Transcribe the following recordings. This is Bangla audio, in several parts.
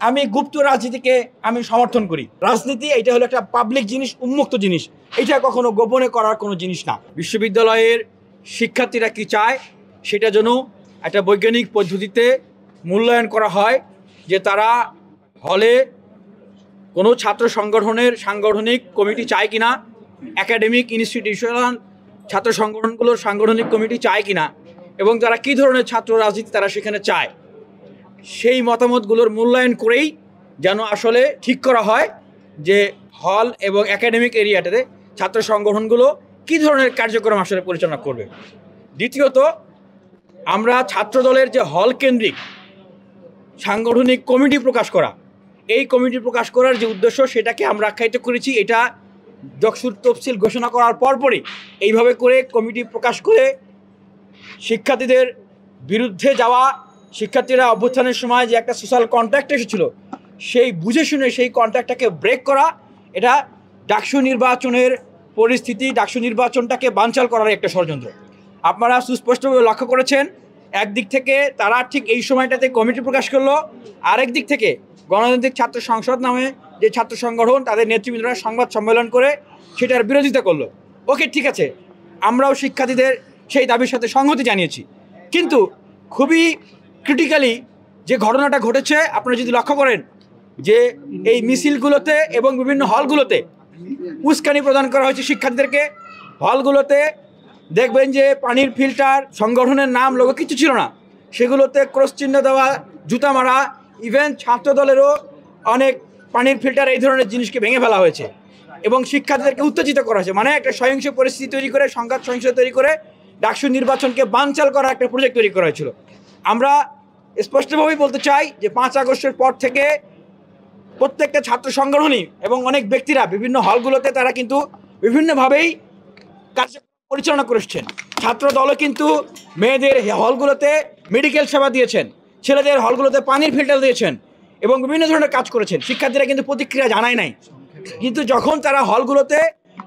আমি গুপ্ত রাজনীতিকে আমি সমর্থন করি। রাজনীতি এটা হলো একটা পাবলিক জিনিস, উন্মুক্ত জিনিস, এটা কখনো গোপনে করার কোনো জিনিস না। বিশ্ববিদ্যালয়ের শিক্ষার্থীরা কি চায় সেটা যেন একটা বৈজ্ঞানিক পদ্ধতিতে মূল্যায়ন করা হয়, যে তারা হলে কোনো ছাত্র সংগঠনের সাংগঠনিক কমিটি চায় কিনা, একাডেমিক ইনস্টিটিউশনাল ছাত্র সংগঠনগুলোর সাংগঠনিক কমিটি চায় কিনা, এবং তারা কী ধরনের ছাত্র রাজনীতি তারা সেখানে চায়, সেই মতামতগুলোর মূল্যায়ন করেই যেন আসলে ঠিক করা হয় যে হল এবং একাডেমিক এরিয়াটাতে ছাত্র সংগঠনগুলো কী ধরনের কার্যক্রম আসলে পরিচালনা করবে। দ্বিতীয়ত, আমরা ছাত্রদলের যে হল কেন্দ্রিক সাংগঠনিক কমিটি প্রকাশ করা, এই কমিটি প্রকাশ করার যে উদ্দেশ্য সেটাকে আমরা আখ্যায়িত করেছি। এটা যকসুর তফসিল ঘোষণা করার পরপরই এইভাবে করে কমিটি প্রকাশ করে শিক্ষার্থীদের বিরুদ্ধে যাওয়া, শিক্ষার্থীরা অভ্যুত্থানের সময় যে একটা সোশ্যাল কন্ট্রাক্ট এসেছিল সেই বুঝে শুনে সেই কন্ট্রাক্টটাকে ব্রেক করা, এটা ডাকসু নির্বাচনের পরিস্থিতি, ডাকসু নির্বাচনটাকে বানচাল করার একটা ষড়যন্ত্র। আপনারা সুস্পষ্টভাবে লক্ষ্য করেছেন, একদিক থেকে তারা ঠিক এই সময়টাতে কমিটি প্রকাশ করলো, আরেক দিক থেকে গণতান্ত্রিক ছাত্র সংসদ নামে যে ছাত্র সংগঠন তাদের নেতৃবৃন্দরা সংবাদ সম্মেলন করে সেটার বিরোধিতা করলো। ওকে, ঠিক আছে, আমরাও শিক্ষার্থীদের সেই দাবির সাথে সংহতি জানিয়েছি, কিন্তু খুবই ক্রিটিক্যালি যে ঘটনাটা ঘটেছে আপনারা যদি লক্ষ্য করেন যে এই মিছিলগুলোতে এবং বিভিন্ন হলগুলোতে উস্কানি প্রদান করা হয়েছে শিক্ষার্থীদেরকে। হলগুলোতে দেখবেন যে পানির ফিল্টার, সংগঠনের নাম, লোগো কিছু ছিল না, সেগুলোতে ক্রস চিহ্ন দেওয়া, জুতা মারা, ইভেন ছাত্রদলেরও অনেক পানির ফিল্টার, এই ধরনের জিনিসকে ভেঙে ফেলা হয়েছে এবং শিক্ষার্থীদেরকে উত্তেজিত করা হয়েছে। মানে একটা সহিংস পরিস্থিতি তৈরি করে, সংঘাত সহিংসতা তৈরি করে ডাকসু নির্বাচনকে বানচাল করা একটা প্রজেক্ট তৈরি করা হয়েছিল। আমরা স্পষ্টভাবেই বলতে চাই যে 5 আগস্টের পর থেকে প্রত্যেকটা ছাত্র সংগঠনই এবং অনেক ব্যক্তিরা বিভিন্ন হলগুলোতে তারা কিন্তু বিভিন্নভাবেই কার্যক্রম পরিচালনা করেছেন। ছাত্র দলও কিন্তু মেয়েদের হলগুলোতে মেডিকেল সেবা দিয়েছেন, ছেলেদের হলগুলোতে পানির ফিল্টার দিয়েছেন এবং বিভিন্ন ধরনের কাজ করেছেন। শিক্ষার্থীরা কিন্তু প্রতিক্রিয়া জানায় নাই, কিন্তু যখন তারা হলগুলোতে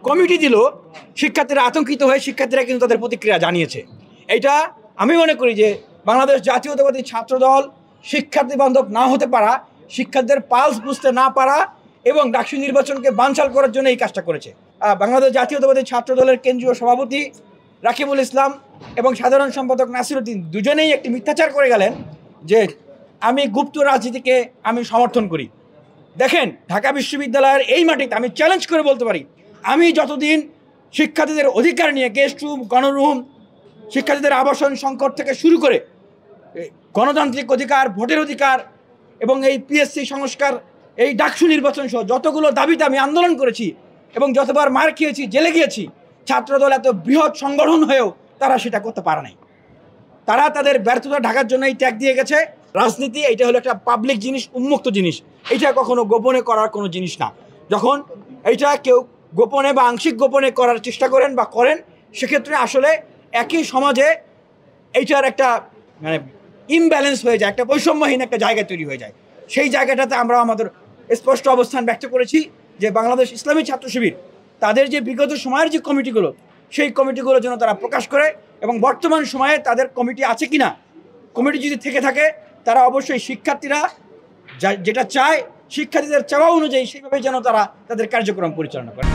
কমিটি দিল শিক্ষার্থীরা আতঙ্কিত হয়ে শিক্ষার্থীরা কিন্তু তাদের প্রতিক্রিয়া জানিয়েছে। এটা আমি মনে করি যে বাংলাদেশ জাতীয়তাবাদী ছাত্রদল শিক্ষার্থী বান্ধব না হতে পারা, শিক্ষার্থীদের পালস বুঝতে না পারা এবং ডাকসু নির্বাচনকে বানচাল করার জন্য এই কাজটা করেছে। বাংলাদেশ জাতীয়তাবাদী ছাত্রদলের কেন্দ্রীয় সভাপতি রাকিবুল ইসলাম এবং সাধারণ সম্পাদক নাসিরউদ্দিন দুজনেই একটি মিথ্যাচার করে গেলেন যে আমি গুপ্ত রাজনীতিকে আমি সমর্থন করি। দেখেন, ঢাকা বিশ্ববিদ্যালয়ের এই মাটিতে আমি চ্যালেঞ্জ করে বলতে পারি, আমি যতদিন শিক্ষার্থীদের অধিকার নিয়ে গেস্ট রুম, গণরুম, শিক্ষার্থীদের আবাসন সংকট থেকে শুরু করে গণতান্ত্রিক অধিকার, ভোটের অধিকার এবং এই পিএসসি সংস্কার, এই ডাকসু নির্বাচন সহ যতগুলো দাবিতে আমি আন্দোলন করেছি এবং যতবার মার খেয়েছি, জেলে গিয়েছি, ছাত্রদল এত বৃহৎ সংগঠন হয়েও তারা সেটা করতে পারে নাই। তারা তাদের ব্যর্থতা ঢাকার জন্যই ত্যাগ দিয়ে গেছে। রাজনীতি এটা হলো একটা পাবলিক জিনিস, উন্মুক্ত জিনিস, এটা কখনো গোপনে করার কোনো জিনিস না। যখন এইটা কেউ গোপনে বা আংশিক গোপনে করার চেষ্টা করেন বা করেন, সেক্ষেত্রে আসলে একই সমাজে এইটার একটা মানে ইমব্যালেন্স হয়ে যায়, একটা বৈষম্যহীন একটা জায়গা তৈরি হয়ে যায়। সেই জায়গাটাতে আমরা আমাদের স্পষ্ট অবস্থান ব্যক্ত করেছি যে বাংলাদেশ ইসলামী ছাত্র শিবির তাদের যে বিগত সময়ের যে কমিটিগুলো, সেই কমিটিগুলো যেন তারা প্রকাশ করে এবং বর্তমান সময়ে তাদের কমিটি আছে কিনা, কমিটি যদি থেকে থাকে তারা অবশ্যই শিক্ষার্থীরা যেটা চায়, শিক্ষার্থীদের চাওয়া অনুযায়ী সেইভাবে যেন তারা তাদের কার্যক্রম পরিচালনা করে।